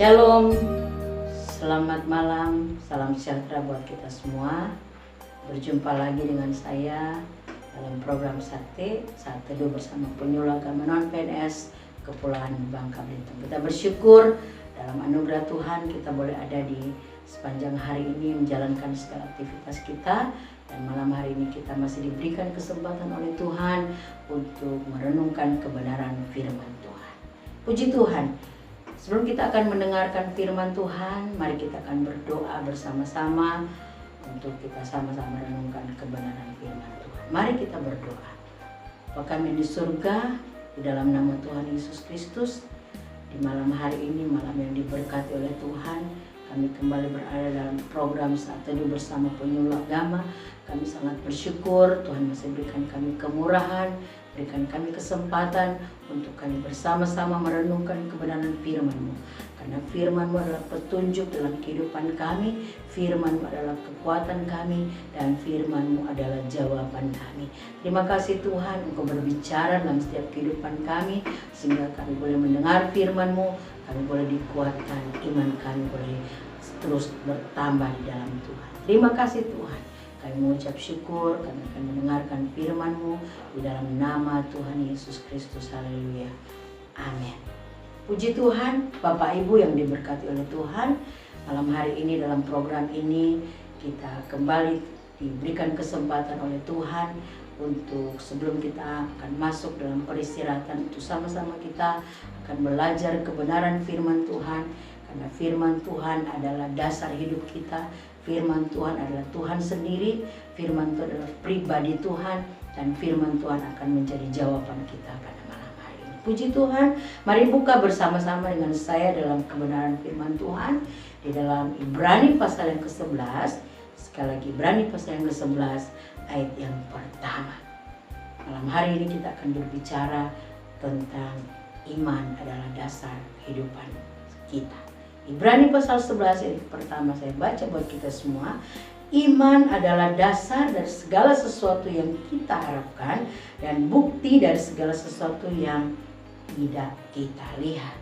Shalom, selamat malam, salam sejahtera buat kita semua. Berjumpa lagi dengan saya dalam program Sakti, Saat Teduh bersama Penyuluh Agama Non-PNS Kepulauan Bangka Belitung. Kita bersyukur dalam anugerah Tuhan kita boleh ada di sepanjang hari ini menjalankan segala aktivitas kita. Dan malam hari ini kita masih diberikan kesempatan oleh Tuhan untuk merenungkan kebenaran firman Tuhan. Puji Tuhan. Sebelum kita akan mendengarkan firman Tuhan, mari kita akan berdoa bersama-sama untuk kita sama-sama renungkan kebenaran firman Tuhan. Mari kita berdoa. Bapa kami di surga, di dalam nama Tuhan Yesus Kristus, di malam hari ini, malam yang diberkati oleh Tuhan, kami kembali berada dalam program Saat Teduh bersama Penyuluh Agama. Kami sangat bersyukur Tuhan masih berikan kami kemurahan, berikan kami kesempatan untuk kami bersama-sama merenungkan kebenaran firman-Mu. Karena firman-Mu adalah petunjuk dalam kehidupan kami, firman-Mu adalah kekuatan kami, dan firman-Mu adalah jawaban kami. Terima kasih Tuhan Engkau berbicara dalam setiap kehidupan kami, sehingga kami boleh mendengar firman-Mu, kami boleh dikuatkan, iman kami boleh terus bertambah di dalam Tuhan. Terima kasih Tuhan. Kami mengucap syukur, kami akan mendengarkan firman-Mu di dalam nama Tuhan Yesus Kristus. Haleluya. Amin. Puji Tuhan, Bapak Ibu yang diberkati oleh Tuhan. Malam hari ini dalam program ini kita kembali diberikan kesempatan oleh Tuhan untuk sebelum kita akan masuk dalam peristirahatan itu sama-sama kita akan belajar kebenaran firman Tuhan. Karena firman Tuhan adalah dasar hidup kita. Firman Tuhan adalah Tuhan sendiri, firman Tuhan adalah pribadi Tuhan, dan firman Tuhan akan menjadi jawaban kita pada malam hari ini. Puji Tuhan, mari buka bersama-sama dengan saya dalam kebenaran firman Tuhan di dalam Ibrani pasal yang ke-11. Sekali lagi Ibrani pasal yang ke-11 ayat yang pertama. Malam hari ini kita akan berbicara tentang iman adalah dasar kehidupan kita. Ibrani pasal 11 ayat pertama saya baca buat kita semua. Iman adalah dasar dari segala sesuatu yang kita harapkan dan bukti dari segala sesuatu yang tidak kita lihat.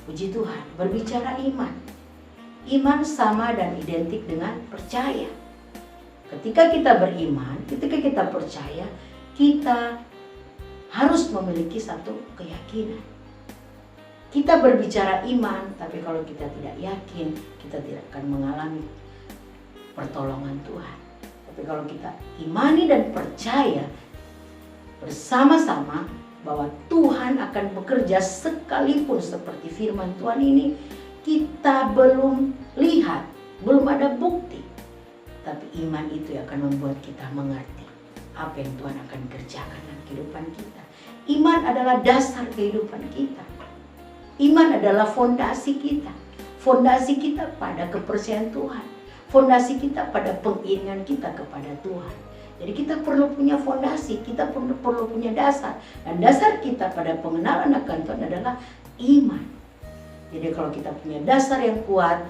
Puji Tuhan, berbicara iman. Iman sama dan identik dengan percaya. Ketika kita beriman, ketika kita percaya, kita harus memiliki satu keyakinan. Kita berbicara iman, tapi kalau kita tidak yakin, kita tidak akan mengalami pertolongan Tuhan. Tapi kalau kita imani dan percaya bersama-sama bahwa Tuhan akan bekerja sekalipun seperti firman Tuhan ini, kita belum lihat, belum ada bukti. Tapi iman itu akan membuat kita mengerti apa yang Tuhan akan kerjakan dalam kehidupan kita. Iman adalah dasar kehidupan kita. Iman adalah fondasi kita. Fondasi kita pada kepercayaan Tuhan. Fondasi kita pada pengiringan kita kepada Tuhan. Jadi kita perlu punya fondasi, kita perlu punya dasar. Dan dasar kita pada pengenalan akan Tuhan adalah iman. Jadi kalau kita punya dasar yang kuat,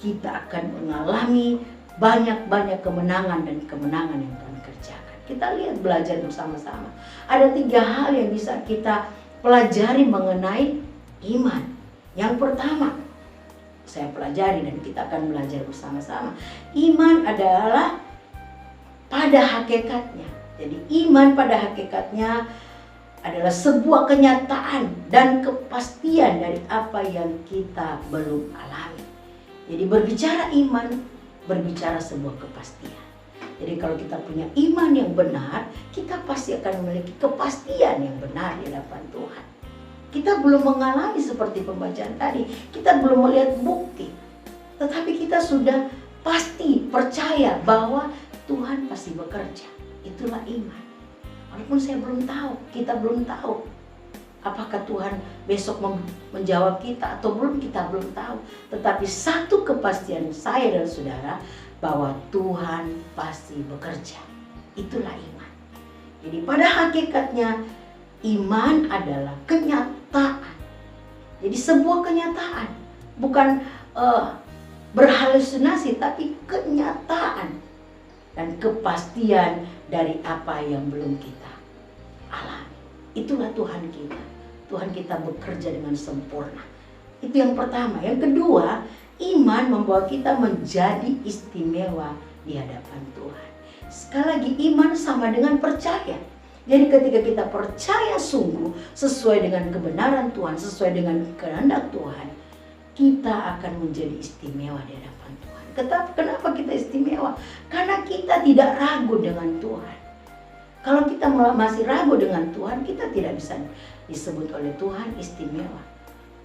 kita akan mengalami banyak-banyak kemenangan dan kemenangan yang Tuhan kerjakan. Kita lihat belajar bersama-sama. Ada 3 hal yang bisa kita pelajari mengenai iman. Yang pertama, saya pelajari dan kita akan belajar bersama-sama. Iman adalah pada hakikatnya. Jadi iman pada hakikatnya adalah sebuah kenyataan dan kepastian dari apa yang kita belum alami. Jadi berbicara iman, berbicara sebuah kepastian. Jadi kalau kita punya iman yang benar, kita pasti akan memiliki kepastian yang benar di hadapan Tuhan. Kita belum mengalami seperti pembacaan tadi, kita belum melihat bukti. Tetapi kita sudah pasti percaya bahwa Tuhan pasti bekerja. Itulah iman. Walaupun saya belum tahu, kita belum tahu apakah Tuhan besok menjawab kita atau belum, kita belum tahu. Tetapi satu kepastian saya dan saudara bahwa Tuhan pasti bekerja. Itulah iman. Jadi pada hakikatnya iman adalah kenyataan. Jadi sebuah kenyataan, bukan berhalusinasi, tapi kenyataan dan kepastian dari apa yang belum kita alami. Itulah Tuhan kita. Tuhan kita bekerja dengan sempurna. Itu yang pertama. Yang kedua, iman membawa kita menjadi istimewa di hadapan Tuhan. Sekali lagi, iman sama dengan percaya. Jadi ketika kita percaya sungguh sesuai dengan kebenaran Tuhan, sesuai dengan kehendak Tuhan, kita akan menjadi istimewa di hadapan Tuhan. Kenapa kita istimewa? Karena kita tidak ragu dengan Tuhan. Kalau kita masih ragu dengan Tuhan, kita tidak bisa disebut oleh Tuhan istimewa.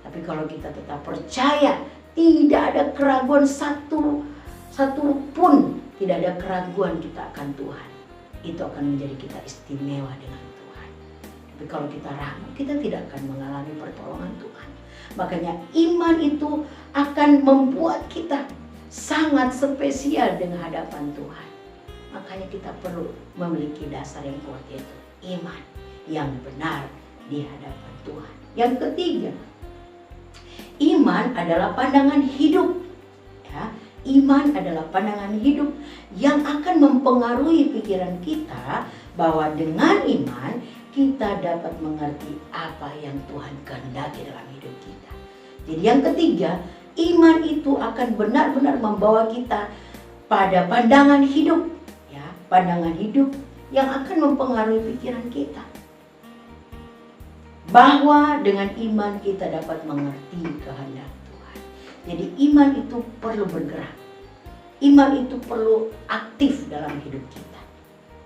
Tapi kalau kita tetap percaya, tidak ada keraguan satu pun, tidak ada keraguan kita akan Tuhan, itu akan menjadi kita istimewa dengan Tuhan. Tapi kalau kita ragu, kita tidak akan mengalami pertolongan Tuhan. Makanya iman itu akan membuat kita sangat spesial dengan hadapan Tuhan. Makanya kita perlu memiliki dasar yang kuat, yaitu iman yang benar di hadapan Tuhan. Yang ketiga, iman adalah pandangan hidup. Ya, iman adalah pandangan hidup yang akan mempengaruhi pikiran kita, bahwa dengan iman kita dapat mengerti apa yang Tuhan kehendaki dalam hidup kita. Jadi yang ketiga, iman itu akan benar-benar membawa kita pada pandangan hidup, ya, pandangan hidup yang akan mempengaruhi pikiran kita. Bahwa dengan iman kita dapat mengerti kehendak Tuhan. Jadi iman itu perlu bergerak. Iman itu perlu aktif dalam hidup kita.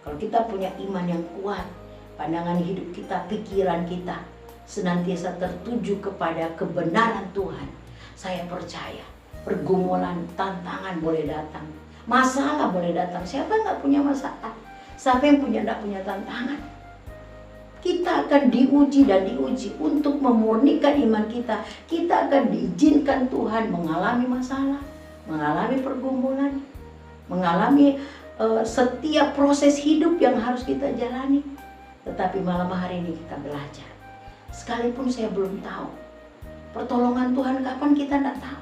Kalau kita punya iman yang kuat, pandangan hidup kita, pikiran kita senantiasa tertuju kepada kebenaran Tuhan. Saya percaya pergumulan, tantangan boleh datang, masalah boleh datang. Siapa yang gak punya masalah? Siapa yang gak punya tantangan? Kita akan diuji dan diuji untuk memurnikan iman kita. Kita akan diizinkan Tuhan mengalami masalah, mengalami pergumulan, mengalami setiap proses hidup yang harus kita jalani. Tetapi malam hari ini kita belajar. Sekalipun saya belum tahu pertolongan Tuhan kapan, kita tidak tahu.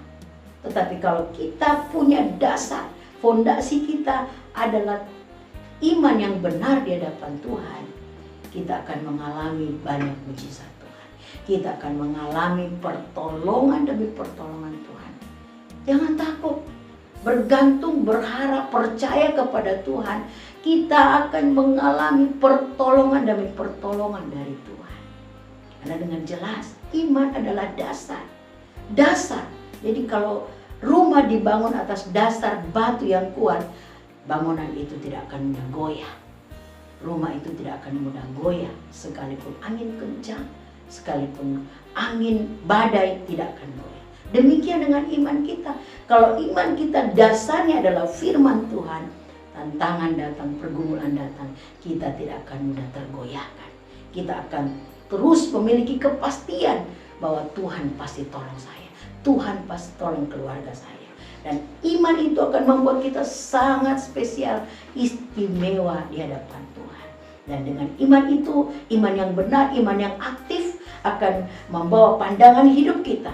Tetapi kalau kita punya dasar, fondasi kita adalah iman yang benar di hadapan Tuhan, kita akan mengalami banyak mujizat Tuhan. Kita akan mengalami pertolongan demi pertolongan Tuhan. Jangan takut, bergantung, berharap, percaya kepada Tuhan. Kita akan mengalami pertolongan demi pertolongan dari Tuhan. Karena dengan jelas, iman adalah dasar. Dasar. Jadi kalau rumah dibangun atas dasar batu yang kuat, bangunan itu tidak akan mudah goyah. Rumah itu tidak akan mudah goyah, sekalipun angin kencang, sekalipun angin badai tidak akan goyah. Demikian dengan iman kita. Kalau iman kita dasarnya adalah firman Tuhan, tantangan datang, pergumulan datang, kita tidak akan mudah tergoyahkan. Kita akan terus memiliki kepastian bahwa Tuhan pasti tolong saya, Tuhan pasti tolong keluarga saya. Dan iman itu akan membuat kita sangat spesial, istimewa di hadapan Tuhan. Dan dengan iman itu, iman yang benar, iman yang aktif akan membawa pandangan hidup kita,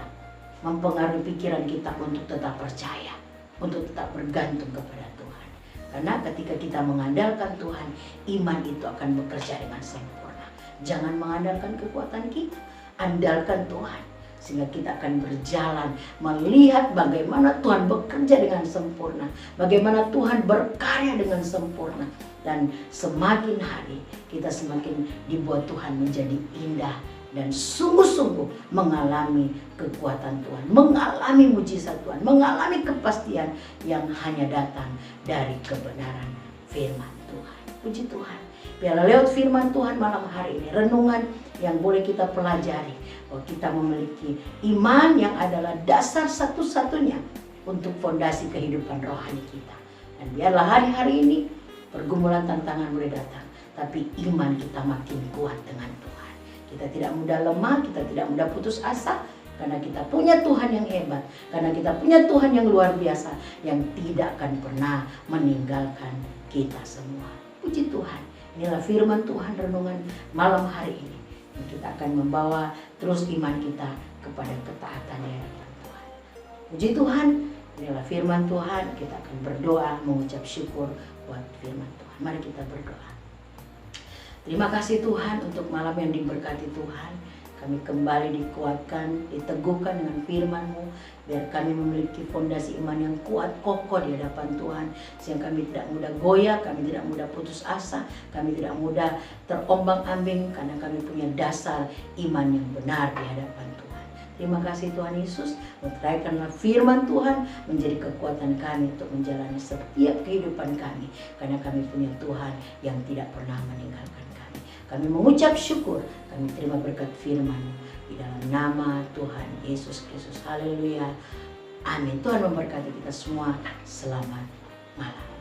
mempengaruhi pikiran kita untuk tetap percaya, untuk tetap bergantung kepada Tuhan. Karena ketika kita mengandalkan Tuhan, iman itu akan bekerja dengan sempurna. Jangan mengandalkan kekuatan kita, andalkan Tuhan. Sehingga kita akan berjalan melihat bagaimana Tuhan bekerja dengan sempurna, bagaimana Tuhan berkarya dengan sempurna. Dan semakin hari kita semakin dibuat Tuhan menjadi indah dan sungguh-sungguh mengalami kekuatan Tuhan, mengalami mujizat Tuhan, mengalami kepastian yang hanya datang dari kebenaran firman Tuhan. Puji Tuhan. Biarlah lewat firman Tuhan malam hari ini, renungan yang boleh kita pelajari, bahwa kita memiliki iman yang adalah dasar satu-satunya untuk fondasi kehidupan rohani kita. Dan biarlah hari-hari ini pergumulan, tantangan boleh datang, tapi iman kita makin kuat dengan Tuhan. Kita tidak mudah lemah, kita tidak mudah putus asa, karena kita punya Tuhan yang hebat, karena kita punya Tuhan yang luar biasa, yang tidak akan pernah meninggalkan kita semua. Puji Tuhan. Inilah firman Tuhan renungan malam hari ini. Kita akan membawa terus iman kita kepada ketaatan di hadapan Tuhan. Puji Tuhan. Inilah firman Tuhan. Kita akan berdoa, mengucap syukur buat firman Tuhan. Mari kita berdoa. Terima kasih Tuhan untuk malam yang diberkati Tuhan. Kami kembali dikuatkan, diteguhkan dengan firman-Mu, biar kami memiliki fondasi iman yang kuat, kokoh di hadapan Tuhan, sehingga kami tidak mudah goyah, kami tidak mudah putus asa, kami tidak mudah terombang-ambing, karena kami punya dasar iman yang benar di hadapan Tuhan. Terima kasih Tuhan Yesus, meteraikanlah firman Tuhan menjadi kekuatan kami untuk menjalani setiap kehidupan kami, karena kami punya Tuhan yang tidak pernah meninggalkan kami. Kami mengucap syukur, kami terima berkat firman di dalam nama Tuhan Yesus Kristus. Haleluya. Amin. Tuhan memberkati kita semua. Selamat malam.